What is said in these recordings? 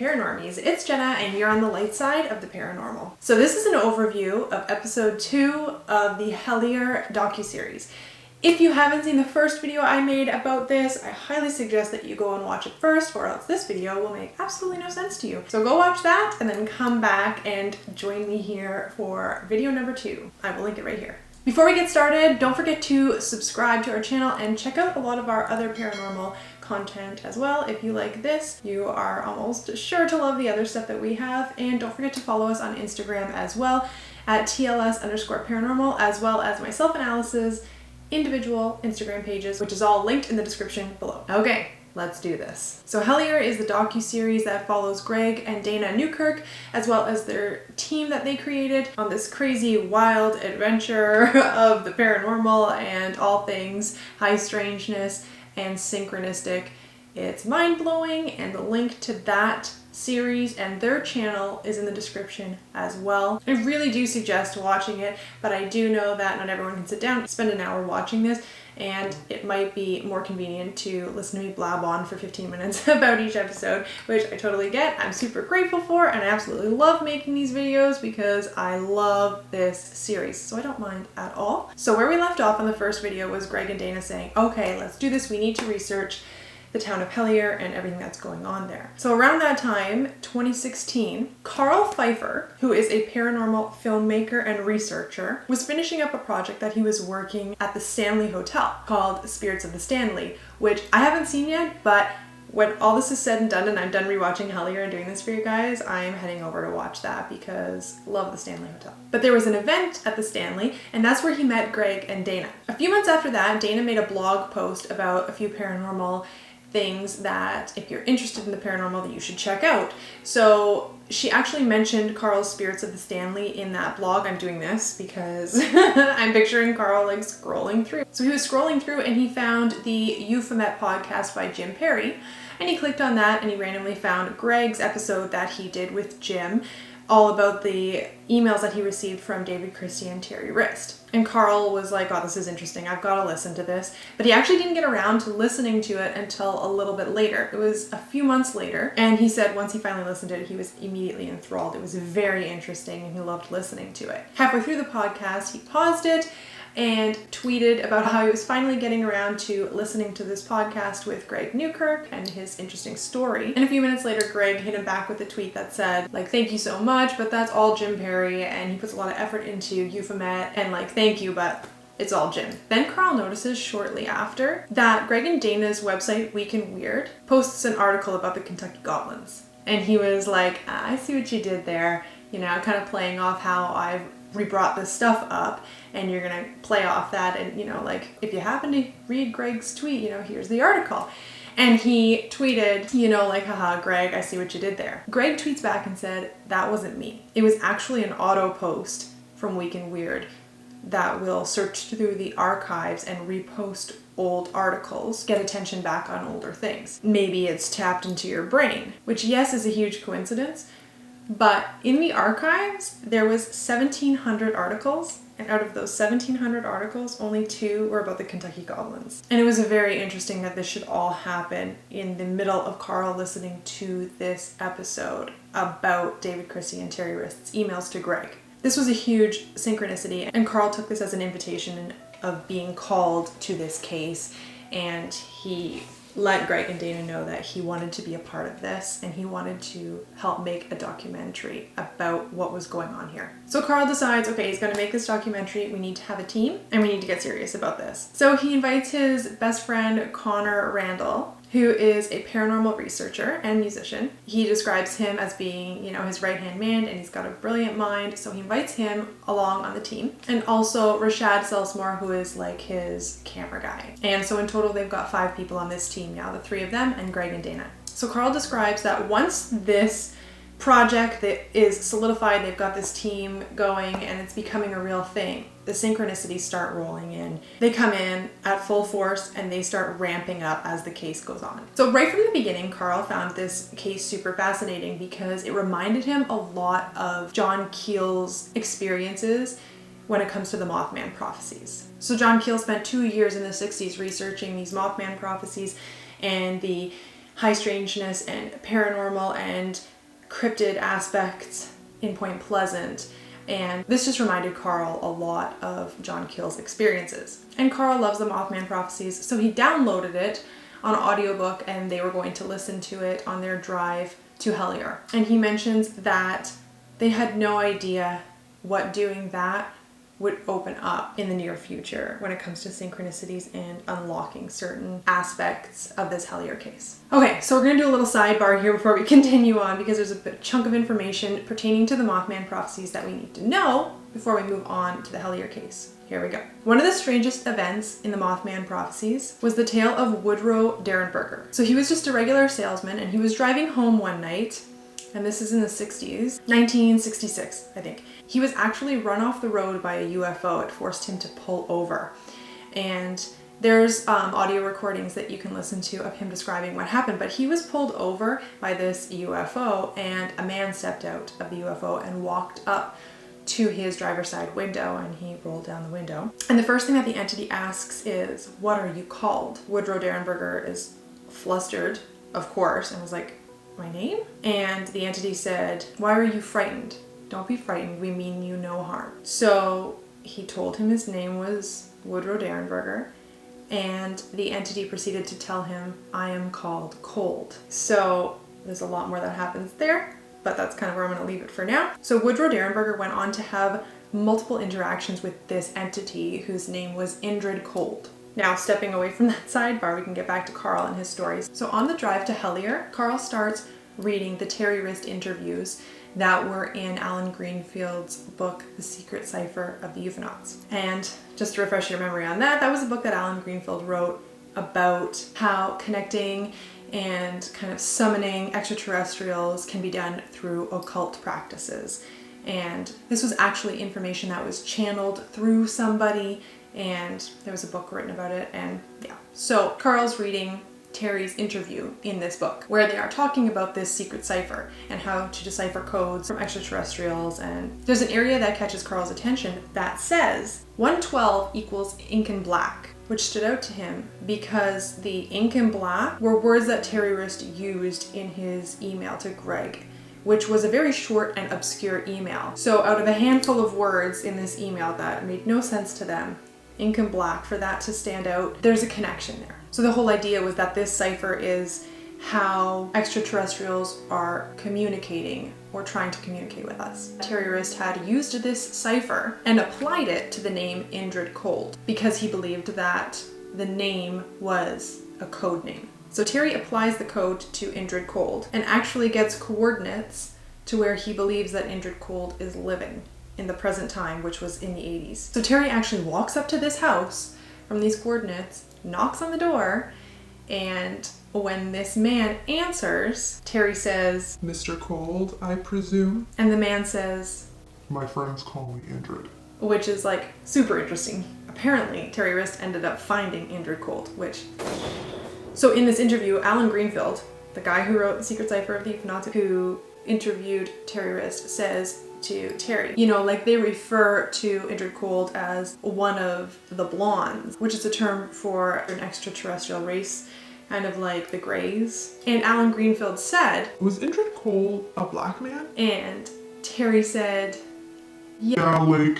Paranormies, it's Jenna and you're on the light side of the paranormal. So this is an overview of episode 2 of the Hellier docuseries. If you haven't seen the first video I made about this, I highly suggest that you go and watch it first, or else this video will make absolutely no sense to you. So go watch that and then come back and join me here for video number 2. I will link it right here. Before we get started, don't forget to subscribe to our channel and check out a lot of our other paranormal content as well. If you like this, you are almost sure to love the other stuff that we have. And don't forget to follow us on Instagram as well at TLS_paranormal, as well as myself and Alice's individual Instagram pages, which is all linked in the description below. Okay, let's do this. So Hellier is the docuseries that follows Greg and Dana Newkirk, as well as their team that they created on this crazy wild adventure of the paranormal and all things high strangeness and synchronistic. It's mind-blowing, and the link to that series and their channel is in the description as well. I really do suggest watching it, but I do know that not everyone can sit down and spend an hour watching this, and it might be more convenient to listen to me blab on for 15 minutes about each episode, which I totally get. I'm super grateful for, and I absolutely love making these videos because I love this series, so I don't mind at all. So where we left off on the first video was Greg and Dana saying, okay, let's do this. We need to research the town of Hellier and everything that's going on there. So around that time, 2016, Carl Pfeiffer, who is a paranormal filmmaker and researcher, was finishing up a project that he was working at the Stanley Hotel called Spirits of the Stanley, which I haven't seen yet, but when all this is said and done and I'm done rewatching Hellier and doing this for you guys, I'm heading over to watch that because love the Stanley Hotel. But there was an event at the Stanley, and that's where he met Greg and Dana. A few months after that, Dana made a blog post about a few paranormal things that if you're interested in the paranormal that you should check out. So she actually mentioned Carl's Spirits of the Stanley in that blog. I'm doing this because I'm picturing Carl like scrolling through. So he was scrolling through and he found the Euphemet podcast by Jim Perry, and he clicked on that and he randomly found Greg's episode that he did with Jim, all about the emails that he received from David Christie and Terry Wrist. And Carl was like, oh, this is interesting, I've got to listen to this. But he actually didn't get around to listening to it until a little bit later. It was a few months later, and he said once he finally listened to it, he was immediately enthralled. It was very interesting and he loved listening to it. Halfway through the podcast, he paused it and tweeted about how he was finally getting around to listening to this podcast with Greg Newkirk and his interesting story. And a few minutes later, Greg hit him back with a tweet that said, like, thank you so much, but that's all Jim Perry, and he puts a lot of effort into Euphemet, and like, thank you, but it's all Jim. Then Carl notices shortly after that Greg and Dana's website, Week in Weird, posts an article about the Kentucky Goblins. And he was like, I see what you did there, you know, kind of playing off how I've re-brought this stuff up, and you're gonna play off that, and you know, like, if you happen to read Greg's tweet, you know, here's the article. And he tweeted, you know, like, haha, Greg, I see what you did there. Greg tweets back and said, that wasn't me. It was actually an auto post from Week in Weird that will search through the archives and repost old articles, get attention back on older things. Maybe it's tapped into your brain, which, yes, is a huge coincidence. But in the archives, there was 1,700 articles, and out of those 1,700 articles, only 2 were about the Kentucky Goblins. And it was very interesting that this should all happen in the middle of Carl listening to this episode about David Christie and Terry Wrist's emails to Greg. This was a huge synchronicity, and Carl took this as an invitation of being called to this case, and he let Greg and Dana know that he wanted to be a part of this and he wanted to help make a documentary about what was going on here. So Carl decides, okay, he's going to make this documentary. We need to have a team and we need to get serious about this. So he invites his best friend, Connor Randall, who is a paranormal researcher and musician. He describes him as being, you know, his right-hand man, and he's got a brilliant mind, so he invites him along on the team. And also Rashad Selsmore, who is like his camera guy. And so in total, they've got 5 people on this team now, the 3 of them and Greg and Dana. So Carl describes that once this project that is solidified, they've got this team going and it's becoming a real thing, the synchronicities start rolling in. They come in at full force and they start ramping up as the case goes on. So right from the beginning, Carl found this case super fascinating because it reminded him a lot of John Keel's experiences when it comes to the Mothman prophecies. So John Keel spent 2 years in the 60s researching these Mothman prophecies and the high strangeness and paranormal and cryptid aspects in Point Pleasant. And this just reminded Carl a lot of John Keel's experiences. And Carl loves the Mothman prophecies, so he downloaded it on an audiobook and they were going to listen to it on their drive to Hellier. And he mentions that they had no idea what doing that would open up in the near future when it comes to synchronicities and unlocking certain aspects of this Hellier case. Okay, so we're gonna do a little sidebar here before we continue on, because there's a chunk of information pertaining to the Mothman prophecies that we need to know before we move on to the Hellier case. Here we go. One of the strangest events in the Mothman prophecies was the tale of Woodrow Derenberger. So he was just a regular salesman and he was driving home one night, and this is in the 60s, 1966, I think. He was actually run off the road by a UFO. It forced him to pull over. And there's audio recordings that you can listen to of him describing what happened, but he was pulled over by this UFO and a man stepped out of the UFO and walked up to his driver's side window, and he rolled down the window. And the first thing that the entity asks is, "What are you called?" Woodrow Derenberger is flustered, of course, and was like, "My name?" And the entity said, "Why are you frightened? Don't be frightened, we mean you no harm." So he told him his name was Woodrow Derenberger, and the entity proceeded to tell him, "I am called Cold." So there's a lot more that happens there, but that's kind of where I'm going to leave it for now. So Woodrow Derenberger went on to have multiple interactions with this entity whose name was Indrid Cold. Now, stepping away from that sidebar, we can get back to Carl and his stories. So on the drive to Hellier, Carl starts reading the Terry Wrist interviews that were in Alan Greenfield's book, The Secret Cipher of the Euphonauts. And just to refresh your memory on that, that was a book that Alan Greenfield wrote about how connecting and kind of summoning extraterrestrials can be done through occult practices. And this was actually information that was channeled through somebody, and there was a book written about it, and yeah. So Carl's reading Terry's interview in this book, where they are talking about this secret cipher and how to decipher codes from extraterrestrials, and there's an area that catches Carl's attention that says 112 equals ink and black, which stood out to him because the ink and black were words that Terry Wrist used in his email to Greg, which was a very short and obscure email. So out of a handful of words in this email that made no sense to them, ink and black, for that to stand out, there's a connection there. So the whole idea was that this cipher is how extraterrestrials are communicating or trying to communicate with us. Terry Wrist had used this cipher and applied it to the name Indrid Cold because he believed that the name was a code name. So Terry applies the code to Indrid Cold and actually gets coordinates to where he believes that Indrid Cold is living in the present time, which was in the 80s. So Terry actually walks up to this house from these coordinates, knocks on the door, and when this man answers, Terry says, "Mr. Cold, I presume?" And the man says, "My friends call me Indrid." Which is like super interesting. Apparently, Terry Wrist ended up finding Indrid Cold, which... So in this interview, Alan Greenfield, the guy who wrote The Secret Cipher of the Euphonauts, who interviewed Terry Wrist, says to Terry, you know, like they refer to Indrid Cold as one of the blondes, which is a term for an extraterrestrial race, kind of like the Greys. And Alan Greenfield said, "Was Indrid Cold a black man?" And Terry said, Yeah, like,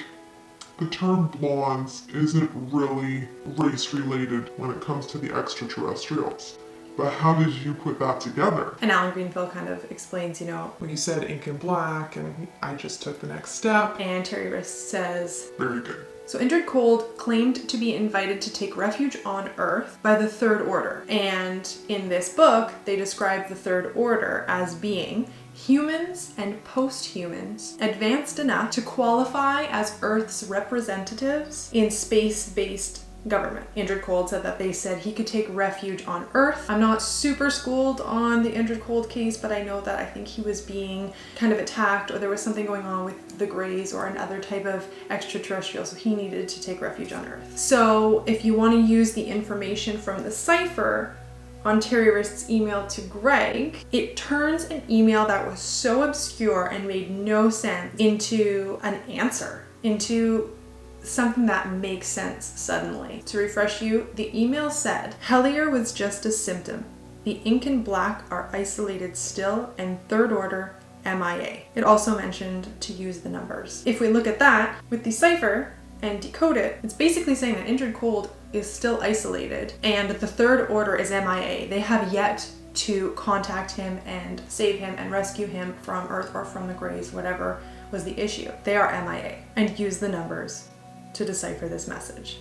the term blondes isn't really race related when it comes to the extraterrestrials. But how did you put that together? And Alan Greenfield kind of explains, you know, When you said ink and black, and I just took the next step. and Terry Wrist says, Very good. so Indrid Cold claimed to be invited to take refuge on Earth by the Third Order. And in this book, they describe the Third Order as being humans and post-humans advanced enough to qualify as Earth's representatives in space-based government. Indrid Cold said that they said he could take refuge on Earth. I'm not super schooled on the Indrid Cold case, but I know that I think he was being kind of attacked, or there was something going on with the Greys or another type of extraterrestrial, so he needed to take refuge on Earth. So if you want to use the information from the cipher on Terry Wrist's email to Greg, it turns an email that was so obscure and made no sense into an answer, into something that makes sense suddenly. To refresh you, the email said, Hellier was just a symptom. The ink and black are isolated still and third order MIA. It also mentioned to use the numbers. If we look at that with the cipher and decode it, it's basically saying that injured cold is still isolated and the third order is MIA. They have yet to contact him and save him and rescue him from Earth or from the Greys, whatever was the issue. They are MIA, and use the numbers to decipher this message.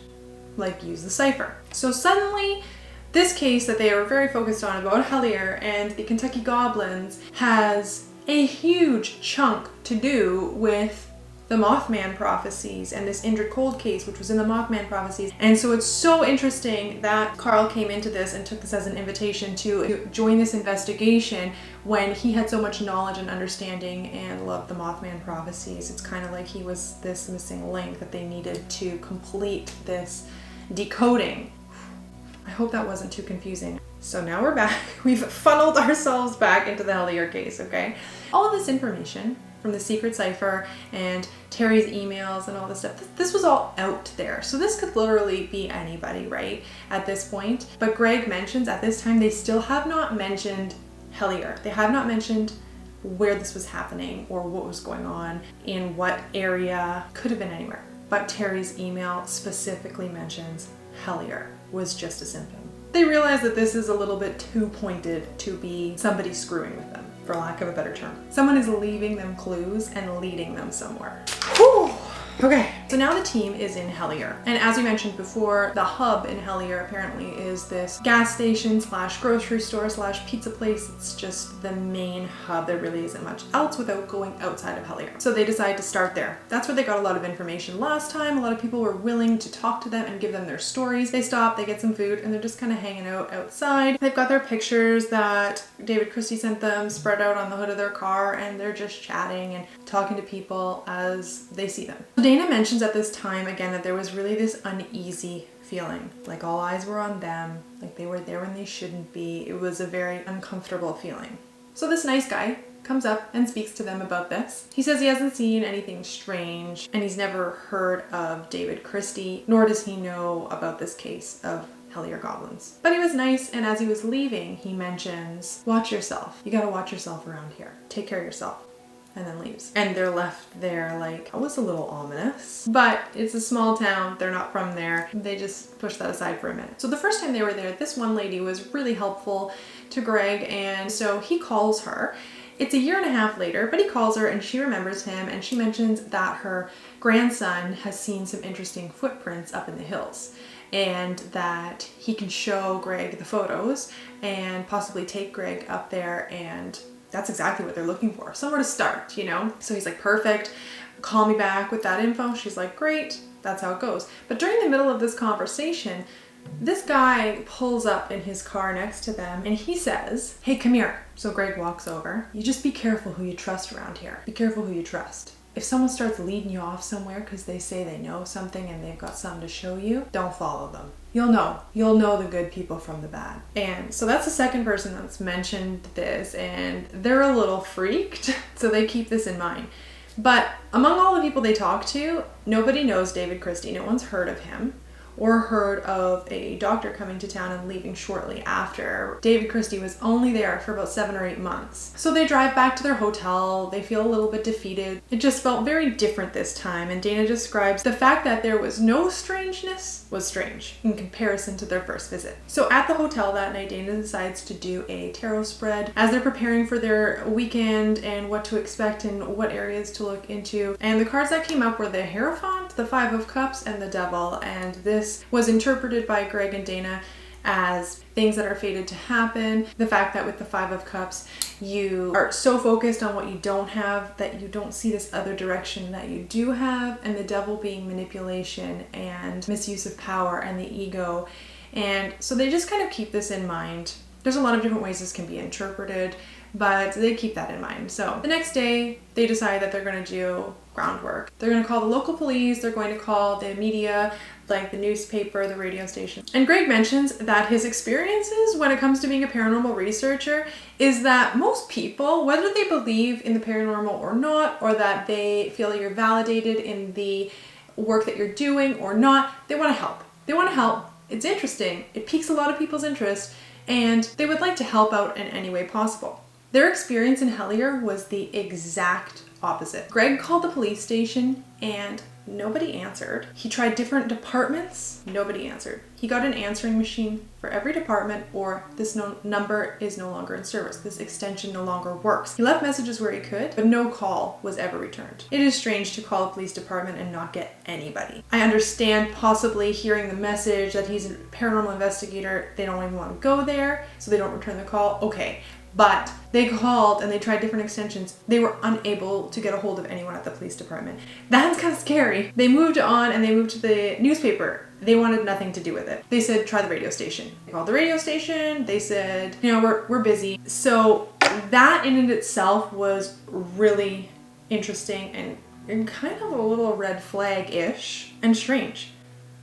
Like, use the cipher. So suddenly, this case that they are very focused on about Hellier and the Kentucky Goblins has a huge chunk to do with the Mothman prophecies and this injured cold case, which was in the Mothman prophecies. And so it's so interesting that Carl came into this and took this as an invitation to join this investigation when he had so much knowledge and understanding and loved the Mothman prophecies. It's kind of like he was this missing link that they needed to complete this decoding. I hope that wasn't too confusing. So now we're back. We've funneled ourselves back into the Hellier case, okay? All of this information from the secret cipher and Terry's emails and all this stuff, this was all out there. So this could literally be anybody, right, at this point. But Greg mentions at this time they still have not mentioned Hellier. They have not mentioned where this was happening or what was going on, in what area, could have been anywhere. But Terry's email specifically mentions Hellier was just a symptom. They realize that this is a little bit too pointed to be somebody screwing with them, for lack of a better term. Someone is leaving them clues and leading them somewhere. Whew. Okay, so now the team is in Hellier. And as we mentioned before, the hub in Hellier apparently is this gas station slash grocery store slash pizza place. It's just the main hub. There really isn't much else without going outside of Hellier. So they decide to start there. That's where they got a lot of information last time. A lot of people were willing to talk to them and give them their stories. They stop, they get some food, and they're just kind of hanging out outside. They've got their pictures that David Christie sent them spread out on the hood of their car, and they're just chatting and talking to people as they see them. Dana mentions at this time again that there was really this uneasy feeling, like all eyes were on them, like they were there when they shouldn't be. It was a very uncomfortable feeling. So this nice guy comes up and speaks to them about this. He says he hasn't seen anything strange and he's never heard of David Christie, nor does he know about this case of Hellier Goblins. But he was nice, and as he was leaving, he mentions, watch yourself. You gotta watch yourself around here. Take care of yourself. And then leaves. And they're left there like, that was a little ominous. But it's a small town, they're not from there. They just push that aside for a minute. So the first time they were there, this one lady was really helpful to Greg, and so he calls her. It's a year and a half later, but he calls her and she remembers him, and she mentions that her grandson has seen some interesting footprints up in the hills, and that he can show Greg the photos and possibly take Greg up there, and that's exactly what they're looking for. Somewhere to start, you know? So he's like, perfect, call me back with that info. She's like, great, that's how it goes. But during the middle of this conversation, this guy pulls up in his car next to them and he says, hey, come here. So Greg walks over. You just be careful who you trust around here. Be careful who you trust. If someone starts leading you off somewhere because they say they know something and they've got something to show you, don't follow them. You'll know the good people from the bad. And so that's the second person that's mentioned this, and they're a little freaked, so they keep this in mind. But among all the people they talk to, nobody knows David Christie. No one's heard of him or heard of a doctor coming to town and leaving shortly after. David Christie was only there for about 7 or 8 months. So they drive back to their hotel. They feel a little bit defeated. It just felt very different this time, and Dana describes the fact that there was no strangeness was strange in comparison to their first visit. So at the hotel that night, Dana decides to do a tarot spread as they're preparing for their weekend and what to expect and what areas to look into. And the cards that came up were the Hierophant, the Five of Cups, and the Devil. And this was interpreted by Greg and Dana as things that are fated to happen. The fact that with the Five of Cups, you are so focused on what you don't have that you don't see this other direction that you do have, and the Devil being manipulation and misuse of power and the ego. And so they just kind of keep this in mind. There's a lot of different ways this can be interpreted, but they keep that in mind. So the next day, they decide that they're going to do groundwork. They're going to call the local police, they're going to call the media, like the newspaper, the radio station. And Greg mentions that his experiences when it comes to being a paranormal researcher is that most people, whether they believe in the paranormal or not, or that they feel you're validated in the work that you're doing or not, they want to help. They want to help. It's interesting. It piques a lot of people's interest. and they would like to help out in any way possible. Their experience in Hellier was the exact opposite. Greg called the police station and nobody answered. He tried different departments, nobody answered. He got an answering machine for every department, or this number is no longer in service. This extension no longer works. He left messages where he could, but no call was ever returned. It is strange to call a police department and not get anybody. I understand possibly hearing the message that he's a paranormal investigator, they don't even want to go there, so they don't return the call. Okay. But they called and they tried different extensions. They were unable to get a hold of anyone at the police department. That's kind of scary. They moved on and they moved to the newspaper. They wanted nothing to do with it. They said, try the radio station. They called the radio station. They said, you know, we're busy. So that in and itself was really interesting and kind of a little red flag-ish and strange.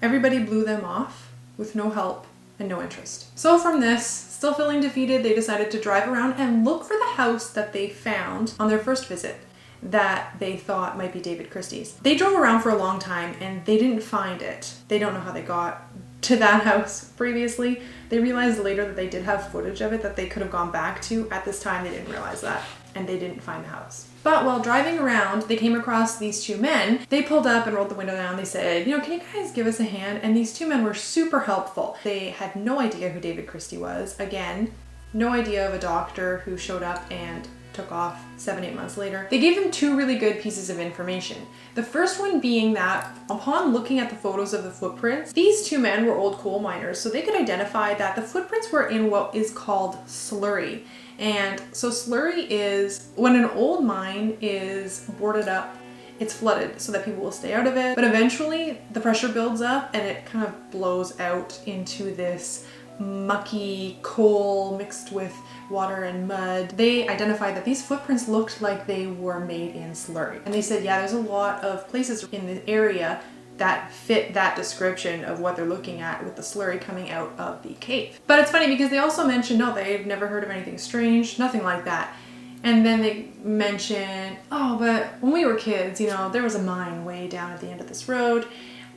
Everybody blew them off with no help and no interest. So from this, still feeling defeated, they decided to drive around and look for the house that they found on their first visit that they thought might be David Christie's. They drove around for a long time and they didn't find it. They don't know how they got to that house previously. They realized later that they did have footage of it that they could have gone back to. At this time, they didn't realize that, and they didn't find the house. But while driving around, they came across these two men. They pulled up and rolled the window down. They said, you know, can you guys give us a hand? And these two men were super helpful. They had no idea who David Christie was. Again, no idea of a doctor who showed up and took off 7-8 months later. They gave them two really good pieces of information. The first one being that upon looking at the photos of the footprints, these two men were old coal miners, so they could identify that the footprints were in what is called slurry. And so slurry is when an old mine is boarded up, it's flooded so that people will stay out of it, but eventually the pressure builds up and it kind of blows out into this mucky coal mixed with water and mud. They identified that these footprints looked like they were made in slurry. And they said, yeah, there's a lot of places in the area that fit that description of what they're looking at with the slurry coming out of the cave. But it's funny because they also mentioned, no, they've never heard of anything strange, nothing like that. And then they mention, oh, but when we were kids, you know, there was a mine way down at the end of this road,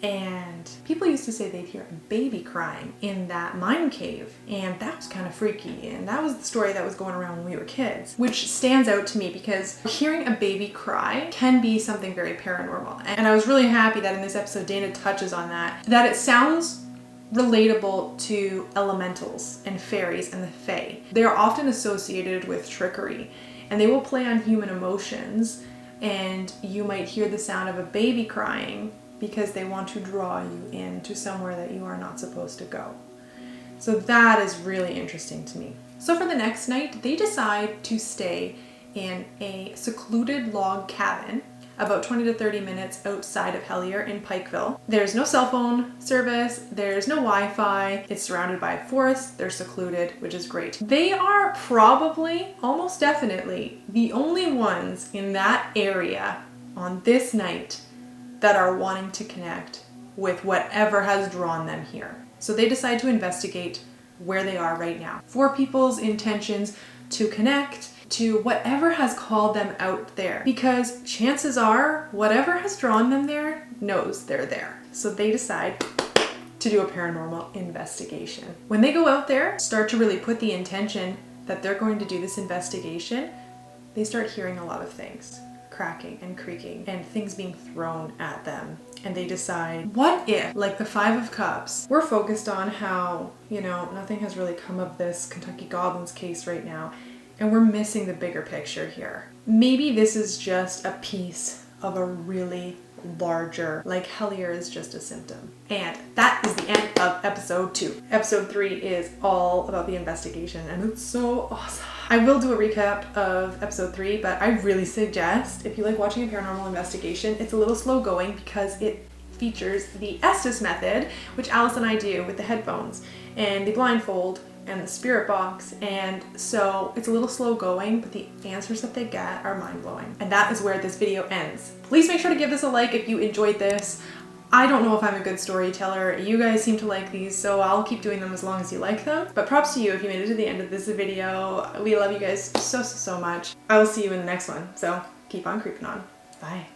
and people used to say they'd hear a baby crying in that mine cave, and that was kind of freaky, and that was the story that was going around when we were kids, which stands out to me because hearing a baby cry can be something very paranormal. And I was really happy that in this episode Dana touches on that it sounds relatable to elementals and fairies and the fae. They are often associated with trickery, and they will play on human emotions, and you might hear the sound of a baby crying because they want to draw you into somewhere that you are not supposed to go. So that is really interesting to me. So for the next night, they decide to stay in a secluded log cabin about 20 to 30 minutes outside of Hellier in Pikeville. There's no cell phone service, there's no Wi-Fi, it's surrounded by a forest, they're secluded, which is great. They are probably, almost definitely, the only ones in that area on this night that are wanting to connect with whatever has drawn them here. So they decide to investigate where they are right now. For people's intentions to connect to whatever has called them out there, because chances are whatever has drawn them there knows they're there. So they decide to do a paranormal investigation. When they go out there, start to really put the intention that they're going to do this investigation, they start hearing a lot of things. Cracking and creaking and things being thrown at them. And they decide, what if, like the Five of Cups, we're focused on how, you know, nothing has really come of this Kentucky Goblins case right now, and we're missing the bigger picture here. Maybe this is just a piece of a really larger, like Hellier is just a symptom. And that is the end of episode 2. Episode 3 is all about the investigation, and it's so awesome. I will do a recap of episode 3, but I really suggest, if you like watching a paranormal investigation, it's a little slow going because it features the Estes method, which Alice and I do with the headphones and the blindfold and the spirit box, and so it's a little slow going, but the answers that they get are mind-blowing. And that is where this video ends. Please make sure to give this a like if you enjoyed this. I don't know if I'm a good storyteller. You guys seem to like these, so I'll keep doing them as long as you like them. But props to you if you made it to the end of this video. We love you guys so much. I will see you in the next one, so keep on creeping on. Bye.